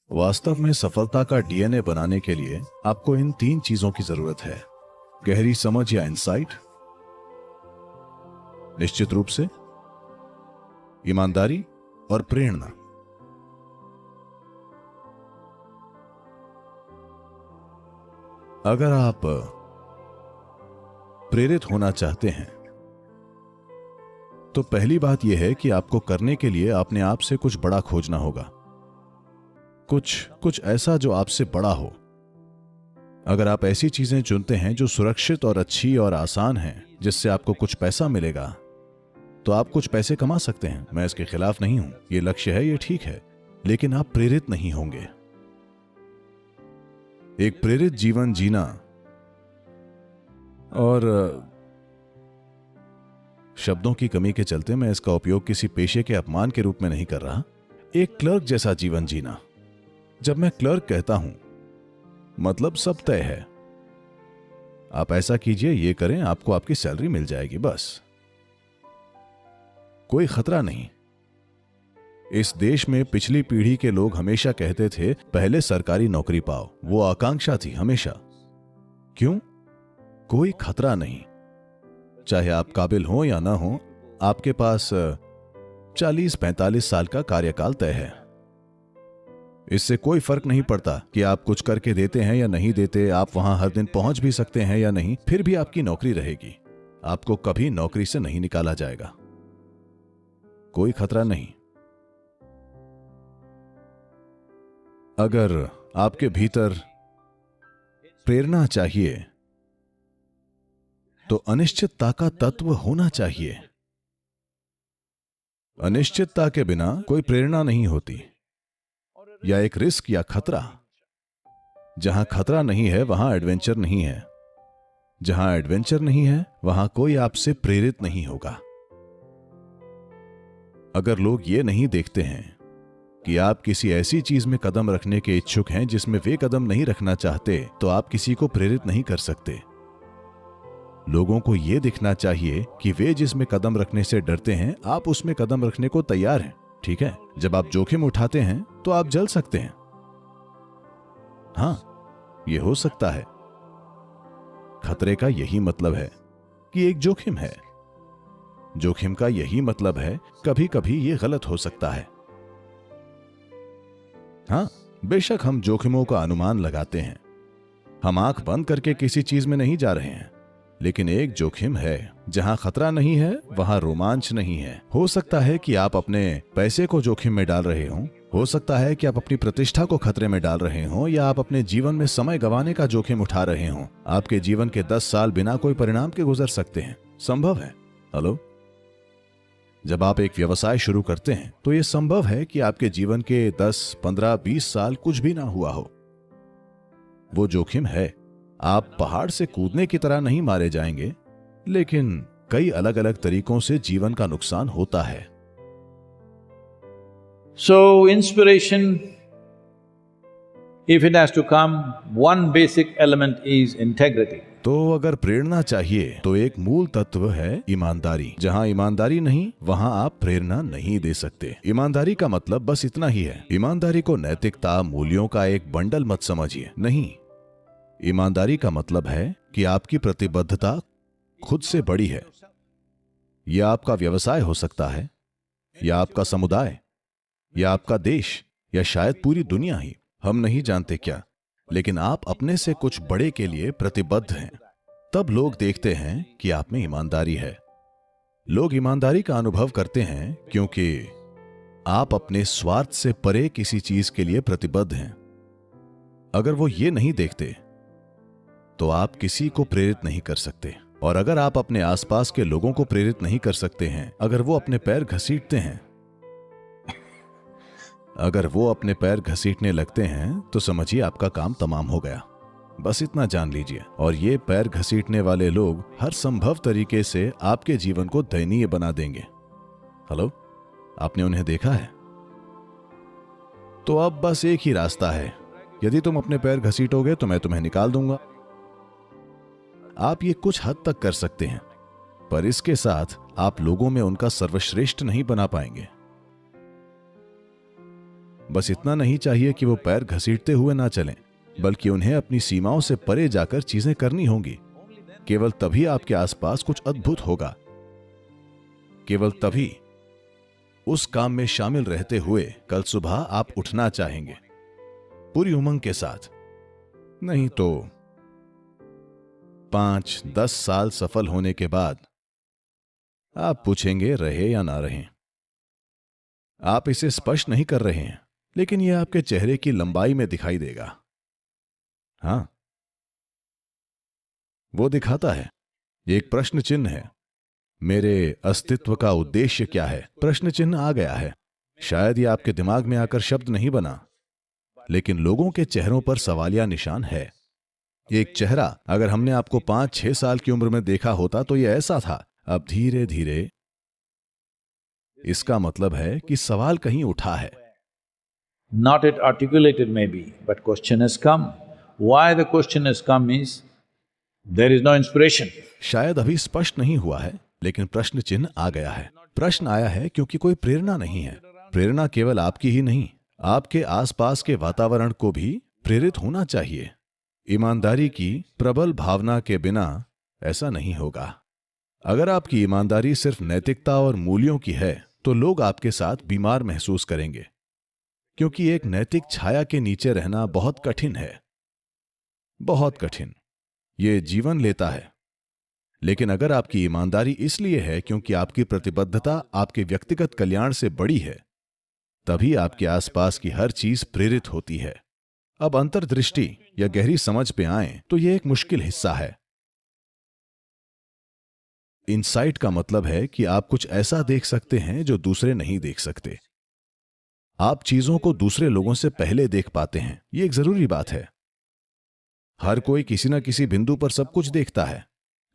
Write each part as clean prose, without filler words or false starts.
वास्तव में सफलता का डीएनए बनाने के लिए आपको इन 3 चीजों की जरूरत है। गहरी समझ या इंसाइट, निश्चित रूप से ईमानदारी और प्रेरणा। अगर आप प्रेरित होना चाहते हैं तो पहली बात यह है कि आपको करने के लिए अपने आप से कुछ बड़ा खोजना होगा, कुछ ऐसा जो आपसे बड़ा हो। अगर आप ऐसी चीजें चुनते हैं जो सुरक्षित और अच्छी और आसान हैं, जिससे आपको कुछ पैसा मिलेगा, तो आप कुछ पैसे कमा सकते हैं। मैं इसके खिलाफ नहीं हूं, ये लक्ष्य है, ये ठीक है, लेकिन आप प्रेरित नहीं होंगे। एक प्रेरित जीवन जीना, और शब्दों की कमी के चलते मैं इसका उपयोग किसी पेशे के अपमान के रूप में नहीं कर रहा, एक क्लर्क जैसा जीवन जीना। जब मैं क्लर्क कहता हूं, मतलब सब तय है, आप ऐसा कीजिए, ये करें, आपको आपकी सैलरी मिल जाएगी, बस। कोई खतरा नहीं। इस देश में पिछली पीढ़ी के लोग हमेशा कहते थे, पहले सरकारी नौकरी पाओ। वो आकांक्षा थी हमेशा। क्यों? कोई खतरा नहीं। चाहे आप काबिल हो या ना हो, आपके पास 40-45 साल का कार्यकाल तय है। इससे कोई फर्क नहीं पड़ता कि आप कुछ करके देते हैं या नहीं देते, आप वहां हर दिन पहुंच भी सकते हैं या नहीं, फिर भी आपकी नौकरी रहेगी। आपको कभी नौकरी से नहीं निकाला जाएगा। कोई खतरा नहीं। अगर आपके भीतर प्रेरणा चाहिए तो अनिश्चितता का तत्व होना चाहिए। अनिश्चितता के बिना कोई प्रेरणा नहीं होती, या एक रिस्क या खतरा। जहां खतरा नहीं है वहां एडवेंचर नहीं है। जहां एडवेंचर नहीं है वहां कोई आपसे प्रेरित नहीं होगा। अगर लोग ये नहीं देखते हैं कि आप किसी ऐसी चीज में कदम रखने के इच्छुक हैं जिसमें वे कदम नहीं रखना चाहते, तो आप किसी को प्रेरित नहीं कर सकते। लोगों को यह दिखना चाहिए कि वे जिसमें कदम रखने से डरते हैं, आप उसमें कदम रखने को तैयार हैं। ठीक है, जब आप जोखिम उठाते हैं तो आप जल सकते हैं। हां, यह हो सकता है। खतरे का यही मतलब है कि एक जोखिम है। जोखिम का यही मतलब है, कभी कभी यह गलत हो सकता है। हां, बेशक हम जोखिमों का अनुमान लगाते हैं। हम आंख बंद करके किसी चीज में नहीं जा रहे हैं, लेकिन एक जोखिम है। जहां खतरा नहीं है वहां रोमांच नहीं है। हो सकता है कि आप अपने पैसे को जोखिम में डाल रहे हो सकता है कि आप अपनी प्रतिष्ठा को खतरे में डाल रहे हो, या आप अपने जीवन में समय गंवाने का जोखिम उठा रहे हो। आपके जीवन के 10 साल बिना कोई परिणाम के गुजर सकते हैं। संभव है। हेलो, जब आप एक व्यवसाय शुरू करते हैं तो यह संभव है कि आपके जीवन के 10, 15, 20 साल कुछ भी ना हुआ हो। वो जोखिम है। आप पहाड़ से कूदने की तरह नहीं मारे जाएंगे, लेकिन कई अलग अलग तरीकों से जीवन का नुकसान होता है। So, inspiration, if it has to come, one basic element is integrity. तो अगर प्रेरणा चाहिए तो एक मूल तत्व है ईमानदारी। जहां ईमानदारी नहीं वहां आप प्रेरणा नहीं दे सकते। ईमानदारी का मतलब बस इतना ही है। ईमानदारी को नैतिकता, मूल्यों का एक बंडल मत समझिए। नहीं, ईमानदारी का मतलब है कि आपकी प्रतिबद्धता खुद से बड़ी है। यह आपका व्यवसाय हो सकता है, या आपका समुदाय, या आपका देश, या शायद पूरी दुनिया ही। हम नहीं जानते क्या, लेकिन आप अपने से कुछ बड़े के लिए प्रतिबद्ध हैं। तब लोग देखते हैं कि आप में ईमानदारी है। लोग ईमानदारी का अनुभव करते हैं क्योंकि आप अपने स्वार्थ से परे किसी चीज के लिए प्रतिबद्ध हैं। अगर वो ये नहीं देखते तो आप किसी को प्रेरित नहीं कर सकते। और अगर आप अपने आसपास के लोगों को प्रेरित नहीं कर सकते हैं, अगर वो अपने पैर घसीटते हैं अगर वो अपने पैर घसीटने लगते हैं, तो समझिए आपका काम तमाम हो गया। बस इतना जान लीजिए। और ये पैर घसीटने वाले लोग हर संभव तरीके से आपके जीवन को दयनीय बना देंगे। हेलो, आपने उन्हें देखा है? तो अब बस एक ही रास्ता है। यदि तुम अपने पैर घसीटोगे तो मैं तुम्हें निकाल दूंगा। आप ये कुछ हद तक कर सकते हैं, पर इसके साथ आप लोगों में उनका सर्वश्रेष्ठ नहीं बना पाएंगे। बस इतना नहीं चाहिए कि वो पैर घसीटते हुए ना चलें, बल्कि उन्हें अपनी सीमाओं से परे जाकर चीजें करनी होंगी। केवल तभी आपके आसपास कुछ अद्भुत होगा। केवल तभी उस काम में शामिल रहते हुए कल सुबह आप उठना चाहेंगे, पूरी उमंग के साथ। नहीं तो 5-10 साल सफल होने के बाद आप पूछेंगे रहे या ना रहे। आप इसे स्पष्ट नहीं कर रहे हैं, लेकिन यह आपके चेहरे की लंबाई में दिखाई देगा। हां, वो दिखाता है एक प्रश्न चिन्ह है। मेरे अस्तित्व का उद्देश्य क्या है? प्रश्न चिन्ह आ गया है। शायद ये आपके दिमाग में आकर शब्द नहीं बना, लेकिन लोगों के चेहरों पर सवालिया निशान है। एक चेहरा अगर हमने आपको 5-6 साल की उम्र में देखा होता तो यह ऐसा था। अब धीरे धीरे इसका मतलब है कि सवाल कहीं उठा है। Not yet articulated maybe, but question has come. Why the question has come is, there is no inspiration. शायद अभी स्पष्ट नहीं हुआ है, लेकिन प्रश्न चिन्ह आ गया है। प्रश्न आया है क्योंकि कोई प्रेरणा नहीं है। प्रेरणा केवल आपकी ही नहीं, आपके आसपास के वातावरण को भी प्रेरित होना चाहिए। ईमानदारी की प्रबल भावना के बिना ऐसा नहीं होगा। अगर आपकी ईमानदारी सिर्फ नैतिकता और मूल्यों की है, तो लोग आपके साथ बीमार महसूस करेंगे, क्योंकि एक नैतिक छाया के नीचे रहना बहुत कठिन है, बहुत कठिन। ये जीवन लेता है। लेकिन अगर आपकी ईमानदारी इसलिए है क्योंकि आपकी प्रतिबद्धता आपके व्यक्तिगत कल्याण से बड़ी है, तभी आपके आसपास की हर चीज प्रेरित होती है। अब अंतर्दृष्टि या गहरी समझ पे आएं तो यह एक मुश्किल हिस्सा है। इनसाइट का मतलब है कि आप कुछ ऐसा देख सकते हैं जो दूसरे नहीं देख सकते। आप चीजों को दूसरे लोगों से पहले देख पाते हैं। यह एक जरूरी बात है। हर कोई किसी न किसी बिंदु पर सब कुछ देखता है,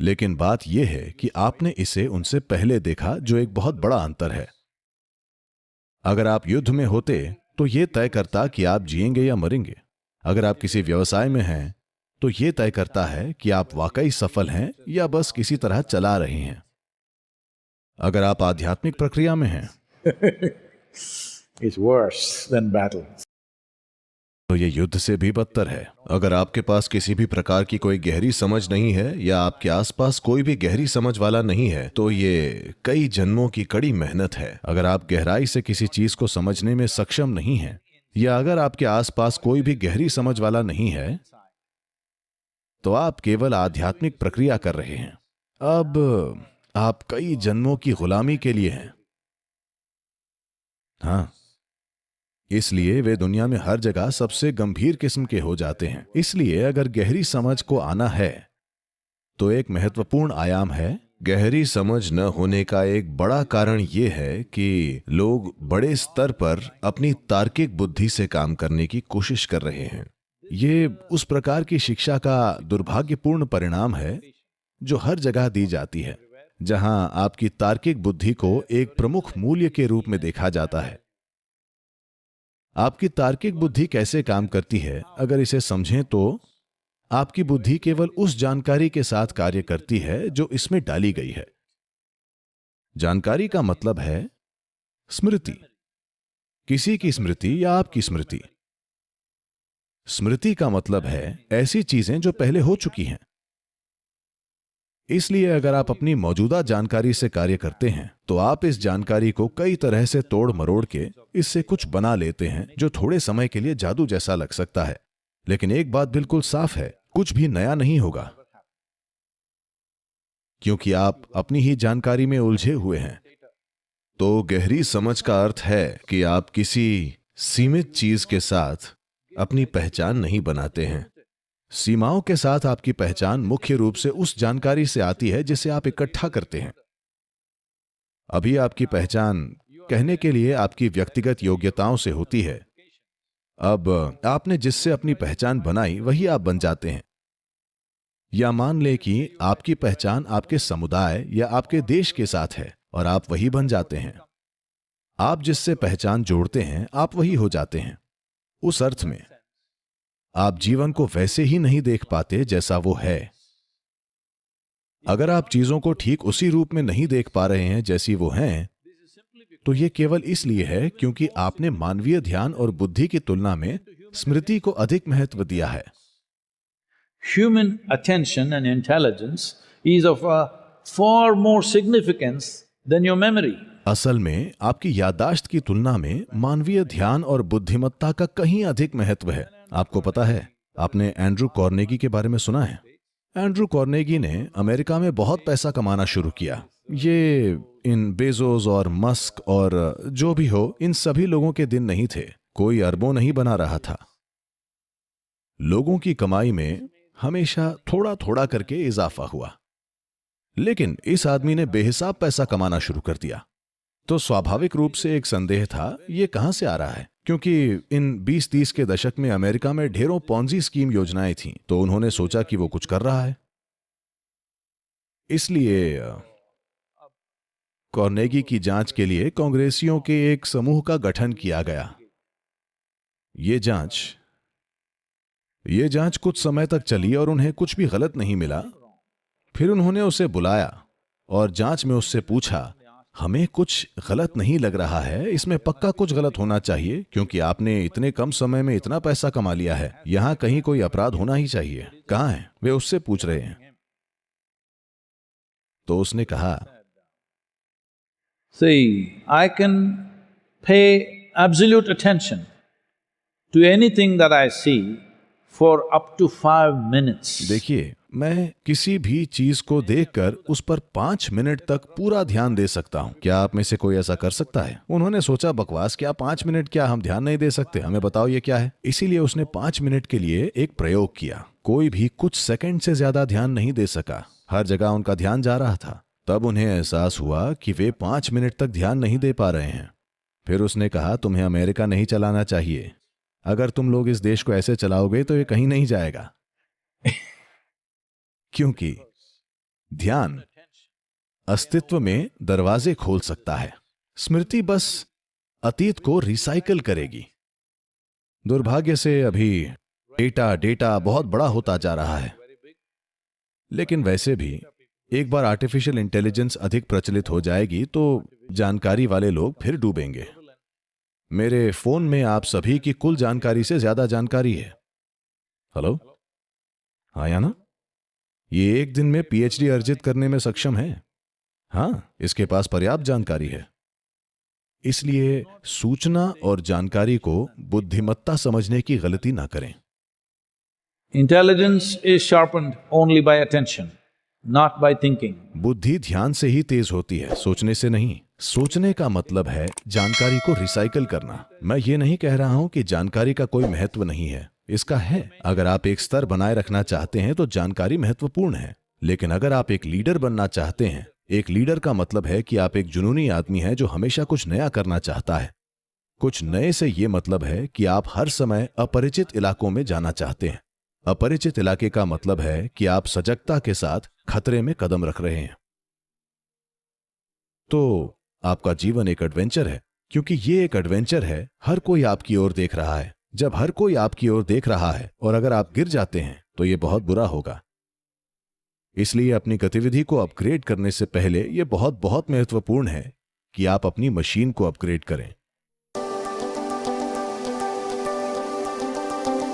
लेकिन बात यह है कि आपने इसे उनसे पहले देखा, जो एक बहुत बड़ा अंतर है। अगर आप युद्ध में होते तो यह तय करता कि आप जिएंगे या मरेंगे। अगर आप किसी व्यवसाय में हैं तो यह तय करता है कि आप वाकई सफल हैं या बस किसी तरह चला रहे हैं। अगर आप आध्यात्मिक प्रक्रिया में हैं It's worse than battle. तो यह युद्ध से भी बदतर है। अगर आपके पास किसी भी प्रकार की कोई गहरी समझ नहीं है या आपके आसपास कोई भी गहरी समझ वाला नहीं है, तो ये कई जन्मों की कड़ी मेहनत है। अगर आप गहराई से किसी चीज को समझने में सक्षम नहीं हैं, या अगर आपके आसपास कोई भी गहरी समझ वाला नहीं है, तो आप केवल आध्यात्मिक प्रक्रिया कर रहे हैं। अब आप कई जन्मों की गुलामी के लिए हैं। हां, इसलिए वे दुनिया में हर जगह सबसे गंभीर किस्म के हो जाते हैं। इसलिए अगर गहरी समझ को आना है तो एक महत्वपूर्ण आयाम है। गहरी समझ न होने का एक बड़ा कारण यह है कि लोग बड़े स्तर पर अपनी तार्किक बुद्धि से काम करने की कोशिश कर रहे हैं। ये उस प्रकार की शिक्षा का दुर्भाग्यपूर्ण परिणाम है जो हर जगह दी जाती है, जहां आपकी तार्किक बुद्धि को एक प्रमुख मूल्य के रूप में देखा जाता है। आपकी तार्किक बुद्धि कैसे काम करती है, अगर इसे समझें तो आपकी बुद्धि केवल उस जानकारी के साथ कार्य करती है जो इसमें डाली गई है। जानकारी का मतलब है स्मृति, किसी की स्मृति या आपकी स्मृति। स्मृति का मतलब है ऐसी चीजें जो पहले हो चुकी हैं। इसलिए अगर आप अपनी मौजूदा जानकारी से कार्य करते हैं तो आप इस जानकारी को कई तरह से तोड़ मरोड़ के इससे कुछ बना लेते हैं जो थोड़े समय के लिए जादू जैसा लग सकता है। लेकिन एक बात बिल्कुल साफ है, कुछ भी नया नहीं होगा, क्योंकि आप अपनी ही जानकारी में उलझे हुए हैं। तो गहरी समझ का अर्थ है कि आप किसी सीमित चीज के साथ अपनी पहचान नहीं बनाते हैं। सीमाओं के साथ आपकी पहचान मुख्य रूप से उस जानकारी से आती है जिसे आप इकट्ठा करते हैं। अभी आपकी पहचान कहने के लिए आपकी व्यक्तिगत योग्यताओं से होती है। अब आपने जिससे अपनी पहचान बनाई वही आप बन जाते हैं। या मान ले कि आपकी पहचान आपके समुदाय या आपके देश के साथ है और आप वही बन जाते हैं। आप जिससे पहचान जोड़ते हैं आप वही हो जाते हैं। उस अर्थ में आप जीवन को वैसे ही नहीं देख पाते जैसा वो है। अगर आप चीजों को ठीक उसी रूप में नहीं देख पा रहे हैं जैसी वो हैं, तो ये केवल इसलिए है क्योंकि आपने मानवीय ध्यान और बुद्धि की तुलना में स्मृति को अधिक महत्व दिया है। Human attention and intelligence is of a far more significance than your memory. असल में आपकी याददाश्त की तुलना में मानवीय ध्यान और बुद्धिमत्ता का कहीं अधिक महत्व है। आपको पता है, आपने एंड्रू कार्नेगी के बारे में सुना है? एंड्रू कार्नेगी ने अमेरिका में बहुत पैसा कमाना शुरू किया। ये इन बेजोस और मस्क और जो भी हो, इन सभी लोगों के दिन नहीं थे। कोई अरबों नहीं बना रहा था। लोगों की कमाई में हमेशा थोड़ा थोड़ा करके इजाफा हुआ, लेकिन इस आदमी ने बेहिसाब पैसा कमाना शुरू कर दिया। तो स्वाभाविक रूप से एक संदेह था, ये कहां से आ रहा है? क्योंकि इन 20-30 के दशक में अमेरिका में ढेरों पॉन्जी स्कीम योजनाएं थीं, तो उन्होंने सोचा कि वो कुछ कर रहा है। इसलिए कार्नेगी की जांच के लिए कांग्रेसियों के एक समूह का गठन किया गया। ये जांच कुछ समय तक चली और उन्हें कुछ भी गलत नहीं मिला। फिर उन्होंने उसे बुलाया और जांच में उससे पूछा, हमें कुछ गलत नहीं लग रहा है, इसमें पक्का कुछ गलत होना चाहिए क्योंकि आपने इतने कम समय में इतना पैसा कमा लिया है। यहां कहीं कोई अपराध होना ही चाहिए। कहां है? वे उससे पूछ रहे हैं। तो उसने कहा, See, I can pay absolute attention to anything that I see for up to 5 minutes. देखिए, मैं किसी भी चीज को देखकर उस पर 5 मिनट तक पूरा ध्यान दे सकता हूं। क्या आप में से कोई ऐसा कर सकता है? उन्होंने सोचा, बकवास, क्या 5 मिनट? क्या हम ध्यान नहीं दे सकते? हमें बताओ ये क्या है। इसीलिए उसने 5 मिनट के लिए एक प्रयोग किया। कोई भी कुछ सेकंड से ज्यादा ध्यान नहीं दे सका। हर जगह उनका ध्यान जा रहा था। तब उन्हें एहसास हुआ कि वे 5 मिनट तक ध्यान नहीं दे पा रहे हैं। फिर उसने कहा, तुम्हें अमेरिका नहीं चलाना चाहिए। अगर तुम लोग इस देश को ऐसे चलाओगे तो ये कहीं नहीं जाएगा। क्योंकि ध्यान अस्तित्व में दरवाजे खोल सकता है। स्मृति बस अतीत को रिसाइकल करेगी। दुर्भाग्य से अभी डेटा बहुत बड़ा होता जा रहा है। लेकिन वैसे भी एक बार आर्टिफिशियल इंटेलिजेंस अधिक प्रचलित हो जाएगी तो जानकारी वाले लोग फिर डूबेंगे। मेरे फोन में आप सभी की कुल जानकारी से ज्यादा जानकारी है। हेलो, हाँ या ना? ये एक दिन में पीएचडी अर्जित करने में सक्षम है। हाँ, इसके पास पर्याप्त जानकारी है। इसलिए सूचना और जानकारी को बुद्धिमत्ता समझने की गलती ना करें। Intelligence is sharpened only by attention, not by thinking. बुद्धि ध्यान से ही तेज होती है, सोचने से नहीं। सोचने का मतलब है जानकारी को रिसाइकल करना। मैं ये नहीं कह रहा हूं कि जानकारी का कोई महत्व नहीं है, इसका है। अगर आप एक स्तर बनाए रखना चाहते हैं तो जानकारी महत्वपूर्ण है। लेकिन अगर आप एक लीडर बनना चाहते हैं, एक लीडर का मतलब है कि आप एक जुनूनी आदमी हैं जो हमेशा कुछ नया करना चाहता है। कुछ नए से ये मतलब है कि आप हर समय अपरिचित इलाकों में जाना चाहते हैं। अपरिचित इलाके का मतलब है कि आप सजगता के साथ खतरे में कदम रख रहे हैं। तो आपका जीवन एक एडवेंचर है, क्योंकि ये एक एडवेंचर है। हर कोई आपकी ओर देख रहा है। जब हर कोई आपकी ओर देख रहा है और अगर आप गिर जाते हैं तो यह बहुत बुरा होगा। इसलिए अपनी गतिविधि को अपग्रेड करने से पहले यह बहुत बहुत महत्वपूर्ण है कि आप अपनी मशीन को अपग्रेड करें।